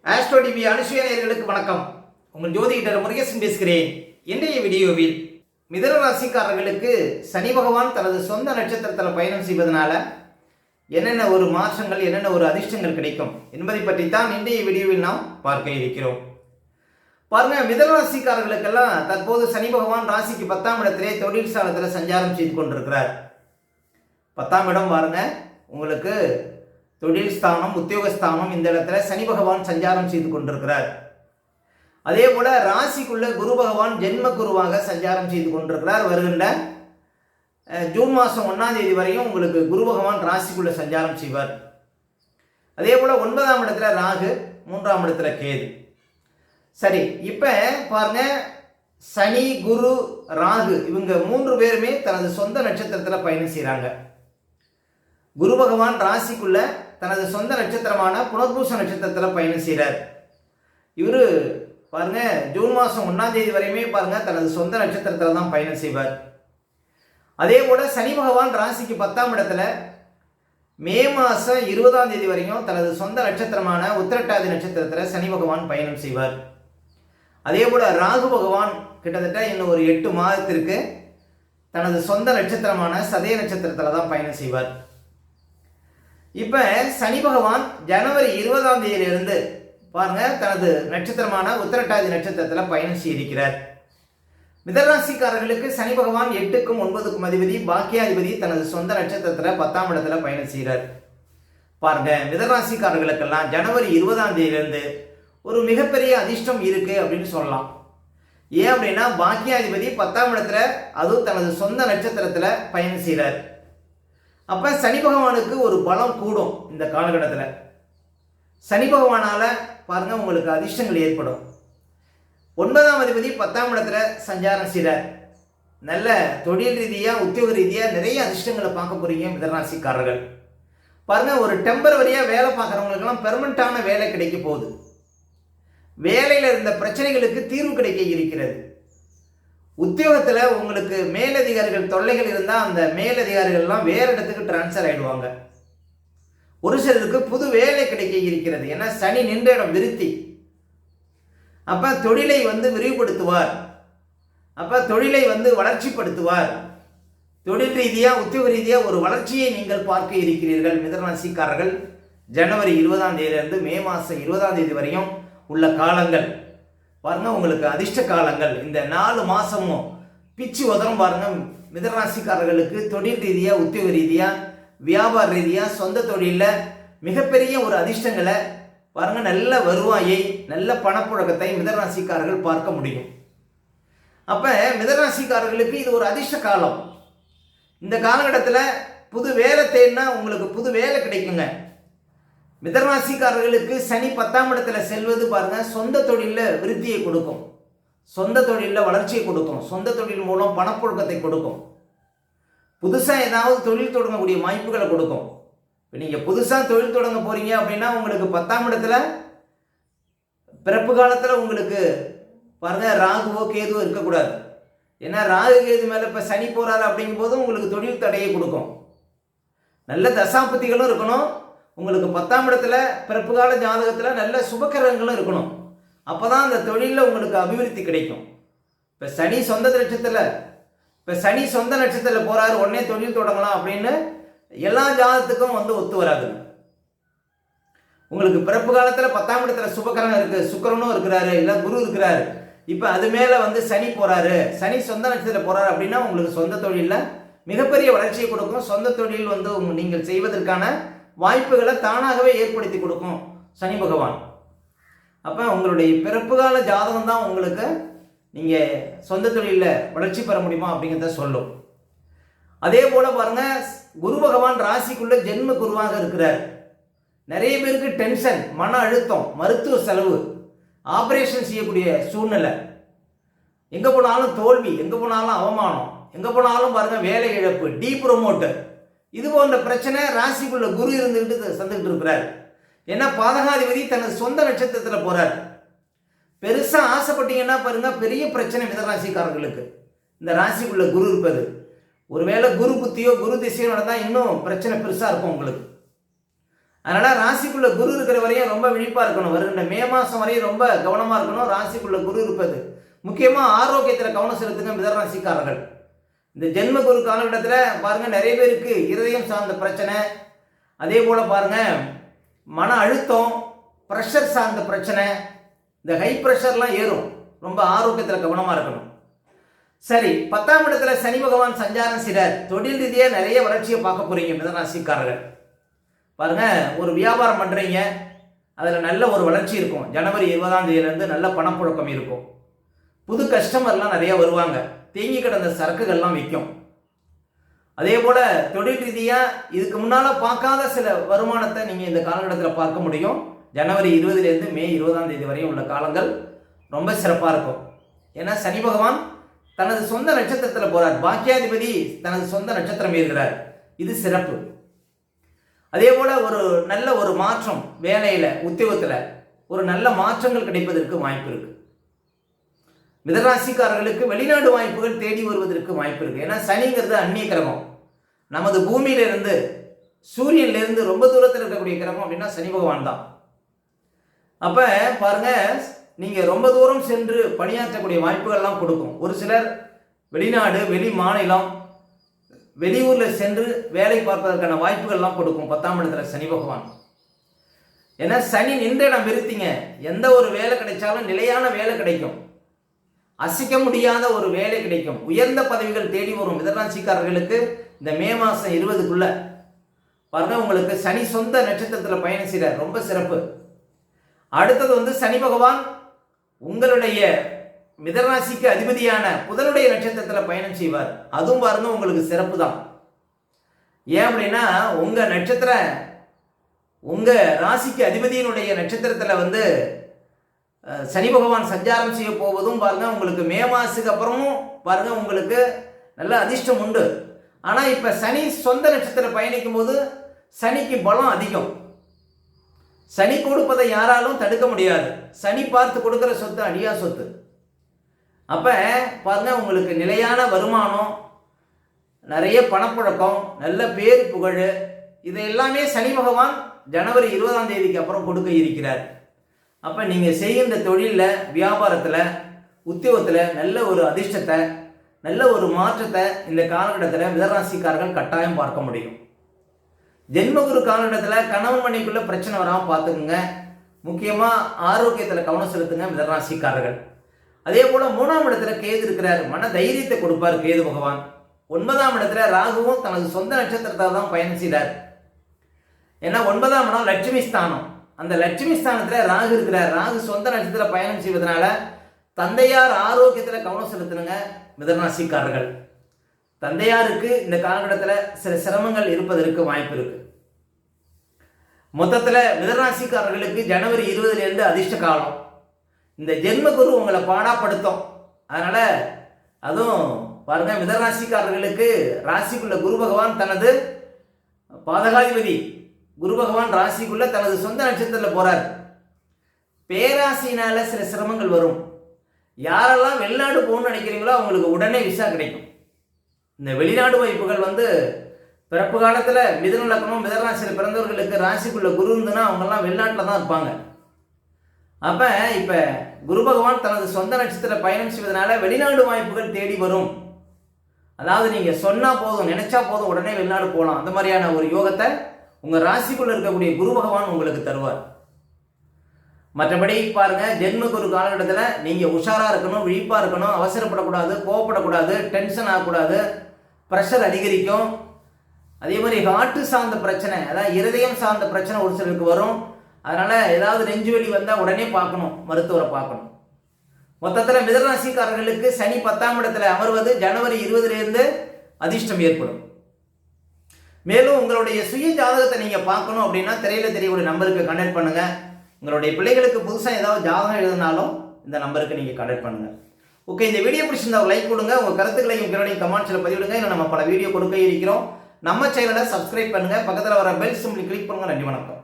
Astro TV Anusuya நேயர்களுக்கு வணக்கம். உங்கள் ஜோதிடர் முருகேசன் பேசுகிறேன். இன்றைய வீடியோவில் மிதுன ராசிக்காரர்களுக்கு சனி பகவான் தனது சொந்த நட்சத்திரத்தில் பயணம் செய்வதனால என்னென்ன ஒரு மாற்றங்கள், என்னென்ன ஒரு அதிர்ஷ்டங்கள் கிடைக்கும் என்பதை பற்றி தான் இன்றைய வீடியோவில் நாம் பார்க்க இருக்கிறோம். பாருங்க, மிதுன ராசிக்காரர்களுக்கெல்லாம் தற்போது சனி பகவான் ராசிக்கு 10ஆம் இடத்திலே தொழில் ஸ்தானத்தில் சஞ்சாரம் செய்து கொண்டிருக்கிறார். 10ஆம் இடம் பாருங்க, உங்களுக்கு தொழில் ஸ்தானம், உத்தியோகஸ்தானம். இந்த இடத்துல சனி பகவான் சஞ்சாரம் செய்து கொண்டிருக்கிறார். அதே போல ராசிக்குள்ள குரு பகவான் ஜென்ம குருவாக சஞ்சாரம் செய்து கொண்டிருக்கிறார். வருகின்ற ஜூன் மாதம் 1ஆம் தேதி வரையும் உங்களுக்கு குரு பகவான் ராசிக்குள்ள சஞ்சாரம் செய்வார். அதே போல 9ஆம் இடத்துல ராகு, 3ஆம் இடத்துல கேது. சரி, இப்போ பாருங்க, சனி, குரு, ராகு இவங்க 3 பேருமே தனது சொந்த நட்சத்திரத்தில் பயணம் செய்கிறாங்க. குரு பகவான் ராசிக்குள்ள தனது சொந்த நட்சத்திரமான புனர்பூச நட்சத்திரத்தில் பயணம் செய்கிறார். இவர் பாருங்க, ஜூன் மாதம் 1ஆம் தேதி வரையுமே பாருங்க தனது சொந்த நட்சத்திரத்தில் தான் பயணம் செய்வார். அதே போல சனி பகவான் ராசிக்கு 10ஆம் இடத்துல மே மாதம் 20ஆம் தேதி வரையும் தனது சொந்த நட்சத்திரமான உத்திரட்டாதி நட்சத்திரத்தில் சனி பகவான் பயணம் செய்வார். அதே போல ராகு பகவான் கிட்டத்தட்ட இன்னும் ஒரு 8 மாதத்திற்கு தனது சொந்த நட்சத்திரமான சதய நட்சத்திரத்தில் தான் பயணம் செய்வார். இப்போ சனி பகவான் ஜனவரி 20ஆம் தேதியிலிருந்து பாருங்க தனது நட்சத்திரமான உத்திரட்டாதி நட்சத்திரத்தில் பயணம் செய்திருக்கிறார். மிதராசிக்காரர்களுக்கு சனி பகவான் 8க்கும் 9க்கும் அதிபதி, பாக்கியாதிபதி தனது சொந்த நட்சத்திரத்தில் 10ஆம் இடத்துல பயணம் செய்கிறார். பாருங்க, மிதராசிக்காரர்களுக்கெல்லாம் ஜனவரி 20ஆம் தேதியிலிருந்து ஒரு மிகப்பெரிய அதிர்ஷ்டம் இருக்கு அப்படின்னு சொல்லலாம். ஏன் அப்படின்னா, பாக்கியாதிபதி 10ஆம் இடத்துல அதுவும் தனது சொந்த நட்சத்திரத்தில் பயணம் செய்கிறார். அப்போ சனி பகவானுக்கு ஒரு பலம் கூடும். இந்த காலகட்டத்தில் சனி பகவானால் பாருங்கள் உங்களுக்கு அதிர்ஷ்டங்கள் ஏற்படும். 9ஆம் அதிபதி 10ஆம் இடத்துல சஞ்சாரம் செய்கிறார். நல்ல தொழில் ரீதியாக, உத்தியோக ரீதியாக நிறைய அதிர்ஷ்டங்களை பார்க்க போகிறீங்க மிதராசிக்காரர்கள். பாருங்கள், ஒரு டெம்பரவரியாக வேலை பார்க்குறவங்களுக்கெல்லாம் பெர்மனண்டான வேலை கிடைக்க போகுது. வேலையில் இருந்த பிரச்சனைகளுக்கு தீர்வு கிடைக்க இருக்கிறது. உத்தியோகத்தில் உங்களுக்கு மேலதிகாரிகள் தொல்லைகள் இருந்தால் அந்த மேலதிகாரிகள்லாம் வேறு இடத்துக்கு டிரான்ஸ்ஃபர் ஆகிடுவாங்க. ஒரு சிலருக்கு புது வேலை கிடைக்க இருக்கிறது. ஏன்னா சனி நின்ற இடம் விருத்தி. அப்போ தொழிலை விரிவுபடுத்துவார். அப்போ தொழிலை வளர்ச்சிப்படுத்துவார். தொழில் ரீதியாக, உத்தியோக ரீதியாக ஒரு வளர்ச்சியை நீங்கள் பார்க்க இருக்கிறீர்கள் மிதராசிக்காரர்கள். ஜனவரி 20ஆம் தேதியிலிருந்து மே மாதம் 20ஆம் தேதி வரையும் உள்ள காலங்கள் பாருங்க உங்களுக்கு அதிர்ஷ்ட காலங்கள். இந்த 4 மாதமும் பிச்சு உதரம் பாருங்க மிதராசிக்காரர்களுக்கு. தொழில் ரீதியாக, உத்தியோக ரீதியாக, வியாபார ரீதியாக, சொந்த தொழிலில் மிகப்பெரிய ஒரு அதிர்ஷ்டங்களை பாருங்க, நல்ல வருவாயை, நல்ல பணப்புழக்கத்தை மிதராசிக்காரர்கள் பார்க்க முடியும். அப்போ மிதராசிக்காரர்களுக்கு இது ஒரு அதிர்ஷ்ட காலம். இந்த காலகட்டத்தில் புது வேலை தேடினா உங்களுக்கு புது வேலை கிடைக்குங்க. மிதராசிக்காரர்களுக்கு சனி 10ஆம் இடத்துல செல்வது பாருங்க சொந்த தொழிலில் விருத்தியை கொடுக்கும், சொந்த தொழிலில் வளர்ச்சியை கொடுக்கும், சொந்த தொழில் மூலம் பணப்புழக்கத்தை கொடுக்கும். புதுசாக ஏதாவது தொழில் தொடங்கக்கூடிய வாய்ப்புகளை கொடுக்கும். இப்போ நீங்கள் புதுசாக தொழில் தொடங்க போகிறீங்க அப்படின்னா உங்களுக்கு 10ஆம் இடத்துல பிறப்பு காலத்தில் உங்களுக்கு பாருங்கள் ராகுவோ கேதுவோ இருக்கக்கூடாது. ஏன்னா ராகு கேது மேலே இப்போ சனி போகிறாரு அப்படிங்கும்போது உங்களுக்கு தொழில் தடையை கொடுக்கும். நல்ல தசாபதிகளும் இருக்கணும். உங்களுக்கு 10ஆம் இடத்துல பிறப்பு கால ஜாதகத்தில் நல்ல சுபக்கிரகங்களும் இருக்கணும். அப்போ தான் அந்த தொழிலில் உங்களுக்கு அபிவிருத்தி கிடைக்கும். இப்போ சனி சொந்த நட்சத்திரத்தில் போகிறாரு, உடனே தொழில் தொடங்கலாம் அப்படின்னு எல்லா ஜாதகத்துக்கும் ஒத்து வராது. உங்களுக்கு பிறப்பு காலத்தில் 10ஆம் இடத்துல சுபக்கிரகம் இருக்குது, சுக்கிரனும் இருக்கிறாரு, இல்லை குரு இருக்கிறாரு. இப்போ அது மேலே சனி போகிறாரு, சனி சொந்த நட்சத்திரத்தில் போகிறாரு அப்படின்னா உங்களுக்கு சொந்த தொழிலில் மிகப்பெரிய வளர்ச்சியை கொடுக்கும். சொந்த தொழில் நீங்கள் செய்வதற்கான வாய்ப்புகளை தானாகவே ஏற்படுத்தி கொடுக்கும் சனி பகவான். அப்போ உங்களுடைய பிறப்பு கால ஜாதகம் தான் உங்களுக்கு நீங்கள் சொந்த தொழிலில் வளர்ச்சி பெற முடியுமா அப்படிங்கிறத சொல்லும். அதே போல் பாருங்கள், குரு பகவான் ராசிக்குள்ள ஜென்ம குருவாக இருக்கிறார். நிறைய பேருக்கு டென்ஷன், மன அழுத்தம், மருத்துவ செலவு, ஆப்ரேஷன் செய்யக்கூடிய சூழ்நிலை, எங்கே போனாலும் தோல்வி, எங்கே போனாலும் அவமானம், எங்கே போனாலும் பாருங்கள் வேலை இழப்பு, டீப்ரமோட்டர், இது போன்ற பிரச்சனை ராசிக்குள்ள குரு இருந்துக்கிட்டு சந்துக்கிட்டு இருக்கிறார். ஏன்னா பாதகாதிபதி தனது சொந்த நட்சத்திரத்தில் போகிறார். பெருசாக ஆசைப்பட்டீங்கன்னா பாருங்க பெரிய பிரச்சனை மிதராசிக்காரர்களுக்கு. இந்த ராசிக்குள்ள குரு இருப்பது, ஒருவேளை குரு புத்தியோ குரு திசையோ நடந்தால் இன்னும் பிரச்சனை பெருசாக இருக்கும் உங்களுக்கு. அதனால் ராசிக்குள்ள குரு இருக்கிற வரையும் ரொம்ப விழிப்பாக இருக்கணும். வருகின்ற மே மாதம் வரையும் ரொம்ப கவனமாக இருக்கணும். ராசிக்குள்ள குரு இருப்பது முக்கியமாக ஆரோக்கியத்தில் கவனம் செலுத்துங்க மிதராசிக்காரர்கள். இந்த ஜென்ம குரு காலகட்டத்தில் பாருங்கள், நிறைய பேருக்கு இருதயம் சார்ந்த பிரச்சனை, அதே போல் பாருங்கள் மன அழுத்தம், ப்ரெஷர் சார்ந்த பிரச்சனை, இந்த ஹை ப்ரெஷர்லாம் ஏறும். ரொம்ப ஆரோக்கியத்தில் கவனமாக இருக்கணும். சரி, 10ஆம் இடத்துல சனி பகவான் சஞ்சாரம் செய்கிறார். தொழில் ரீதியாக நிறைய வளர்ச்சியை பார்க்க போகிறீங்க மிதராசிக்காரர்கள். பாருங்க, ஒரு வியாபாரம் பண்ணுறீங்க, அதில் நல்ல ஒரு வளர்ச்சி இருக்கும். ஜனவரி 20ஆம் தேதியிலேருந்து நல்ல பணப்புழக்கம் இருக்கும். புது கஸ்டமர்லாம் நிறைய வருவாங்க. தேங்கி கிடந்த சரக்குகள்லாம் விற்கும். அதே போல் தொழில் ரீதியாக இதுக்கு முன்னால் பார்க்காத சில வருமானத்தை நீங்கள் இந்த காலகட்டத்தில் பார்க்க முடியும். ஜனவரி 20லேருந்து மே 20ஆம் தேதி வரையும் உள்ள காலங்கள் ரொம்ப சிறப்பாக இருக்கும். ஏன்னா சனி பகவான் தனது சொந்த நட்சத்திரத்தில் போகிறார். பாக்கியாதிபதி தனது சொந்த நட்சத்திரம் இருக்கிறார். இது சிறப்பு. அதே போல் ஒரு நல்ல ஒரு மாற்றம், வேலையில் உத்தியோகத்தில் ஒரு நல்ல மாற்றங்கள் கிடைப்பதற்கு வாய்ப்பு இருக்குது. மிதராசிக்காரர்களுக்கு வெளிநாடு வாய்ப்புகள் தேடி வருவதற்கு வாய்ப்பு இருக்குது. ஏன்னா சனிங்கிறது அந்நிய கிரகம். நமது பூமியிலிருந்து சூரியனிலிருந்து ரொம்ப தூரத்தில் இருக்கக்கூடிய கிரகம் அப்படின்னா சனி பகவான் தான். அப்போ பாருங்கள், நீங்கள் ரொம்ப தூரம் சென்று பணியாற்றக்கூடிய வாய்ப்புகள்லாம் கொடுக்கும். ஒரு சிலர் வெளிநாடு, வெளி மாநிலம், வெளியூரில் சென்று வேலை பார்ப்பதற்கான வாய்ப்புகள்லாம் கொடுக்கும் 10ஆம் இடத்துல சனி பகவான். ஏன்னா சனி நின்ற இடம் நிறுத்திங்க. எந்த ஒரு வேலை கிடைச்சாலும் நிலையான வேலை கிடைக்கும். அசைக்க முடியாத ஒரு வேலை கிடைக்கும். உயர்ந்த பதவிகள் தேடி வரும் மிதராசிக்காரர்களுக்கு இந்த மே மாதம் 20க்குள்ள பாருங்க, உங்களுக்கு சனி சொந்த நட்சத்திரத்தில் பயணம் செய்கிறார். ரொம்ப சிறப்பு. அடுத்தது சனி பகவான் உங்களுடைய மிதராசிக்கு அதிபதியான புதனுடைய நட்சத்திரத்தில் பயணம் செய்வார். அதுவும் பாருங்க உங்களுக்கு சிறப்பு தான். ஏன் அப்படின்னா உங்க நட்சத்திரம், உங்க ராசிக்கு அதிபதியினுடைய நட்சத்திரத்தில் சனி பகவான் சஞ்சாரம் செய்ய போவதும் பாருங்க உங்களுக்கு மே மாதத்துக்கு அப்புறமும் பாருங்க உங்களுக்கு நல்ல அதிர்ஷ்டம் உண்டு. ஆனால் இப்போ சனி சொந்த நட்சத்திரம் பயணிக்கும் போது சனிக்கு பலம் அதிகம். சனி கொடுப்பதை யாராலும் தடுக்க முடியாது. சனி பார்த்து கொடுக்குற சொத்து அடியா சொத்து. அப்போ பாருங்க, உங்களுக்கு நிலையான வருமானம், நிறைய பணப்புழக்கம், நல்ல பேர் புகழ், இது எல்லாமே சனி பகவான் ஜனவரி 20ஆம் தேதிக்கு அப்புறம் கொடுக்க இருக்கிறார். அப்போ நீங்கள் செய்கின்ற தொழிலில், வியாபாரத்தில், உத்தியோகத்தில் நல்ல ஒரு அதிர்ஷ்டத்தை, நல்ல ஒரு மாற்றத்தை இந்த காலகட்டத்தில் மிதராசிக்காரர்கள் கட்டாயம் பார்க்க முடியும். ஜென்மகுரு காலகட்டத்தில் கணவன் மனைவிக்குள்ள பிரச்சனை வராமல் பார்த்துக்குங்க. முக்கியமாக ஆரோக்கியத்தில் கவனம் செலுத்துங்க மிதராசிக்காரர்கள். அதே போல் 3ஆம் இடத்துல கேது இருக்கிறார். மன தைரியத்தை கொடுப்பார் கேது பகவான். 9ஆம் இடத்துல ராகுவும் தனது சொந்த நட்சத்திரத்தால் தான் பயணம் செய்தார். ஏன்னா 9ஆம் இடம் லட்சுமி ஸ்தானம். அந்த லட்சுமி ஸ்தானத்தில் ராகு இருக்கிறார். ராகு சொந்த நட்சத்திரத்தில் பயணம் செய்வதனால தந்தையார் ஆரோக்கியத்தில் கவனம் செலுத்தணுங்க மிதராசிக்காரர்கள். தந்தையாருக்கு இந்த காலகட்டத்தில் சில சிரமங்கள் இருப்பதற்கு வாய்ப்பு இருக்கு. மொத்தத்தில் மிதராசிக்காரர்களுக்கு ஜனவரி 20லேருந்து அதிர்ஷ்ட காலம். இந்த ஜென்மகுரு உங்களை பாடாப்படுத்தும். அதனால அதுவும் பாருங்க, மிதராசிக்காரர்களுக்கு ராசிக்குள்ள குரு பகவான் தனது பாதகாதிபதி குரு பகவான் ராசிக்குள்ள தனது சொந்த நட்சத்திரத்தில் போறார். பேராசினால சில சிரமங்கள் வரும். யாரெல்லாம் வெளிநாடு போகணும்னு நினைக்கிறீங்களோ அவங்களுக்கு உடனே விசா கிடைக்கும். இந்த வெளிநாடு வாய்ப்புகள் பிறப்பு காலத்தில் மிதுன லக்னம், மிதராசியில் பிறந்தவர்களுக்கு ராசிக்குள்ள குரு இருந்துன்னா அவங்கெல்லாம் வெளிநாட்டில் தான் இருப்பாங்க. அப்போ இப்போ குரு பகவான் தனது சொந்த நட்சத்திரத்தில் பயணம் செய்வதனால வெளிநாடு வாய்ப்புகள் தேடி வரும். அதாவது நீங்கள் சொன்னால் போதும், நினைச்சா போதும், உடனே வெளிநாடு போகலாம். அந்த மாதிரியான ஒரு யோகத்தை உங்கள் ராசிக்குள்ள இருக்கக்கூடிய குரு பகவான் உங்களுக்கு தருவார். மற்றபடி பாருங்க, ஜென்ம குரு காலகட்டத்தில் நீங்கள் உஷாராக இருக்கணும், விழிப்பாக இருக்கணும், அவசரப்படக்கூடாது, கோவப்படக்கூடாது, டென்ஷன் ஆகக்கூடாது, ப்ரெஷர் அதிகரிக்கும். அதே மாதிரி ஹார்ட்டு சார்ந்த பிரச்சனை, அதாவது இருதயம் சார்ந்த பிரச்சனை ஒரு சிலருக்கு வரும். அதனால் ஏதாவது நெஞ்சு வலி வந்தால் உடனே பார்க்கணும், மருத்துவரை பார்க்கணும். மொத்தத்தில் மிதராசிக்காரர்களுக்கு சனி 10ஆம் இடத்துல அமர்வது ஜனவரி 20லேருந்து அதிர்ஷ்டம் ஏற்படும். மேலும் உங்களுடைய சுய ஜாதகத்தை நீங்கள் பார்க்கணும் அப்படின்னா திரையில் தெரியக்கூடிய நம்பருக்கு கனெக்ட் பண்ணுங்கள். உங்களுடைய பிள்ளைகளுக்கு புதுசாக ஏதாவது ஜாதகம் எழுதினாலும் இந்த நம்பருக்கு நீங்கள் கனெக்ட் பண்ணுங்கள். ஓகே, இந்த வீடியோ பிடிச்சிருந்தா லைக் கொடுங்க. உங்கள் கருத்துக்களையும் உங்களுடைய கமெண்ட்ஸில் பதிவிடுங்க. இன்னும் நம்ம பல வீடியோ கொடுக்க இருக்கிறோம். நம்ம சேனலை சப்ஸ்கிரைப் பண்ணுங்கள். பக்கத்தில் வர பெல் சிம்பிளை கிளிக் பண்ணுங்கள். நன்றி, வணக்கம்.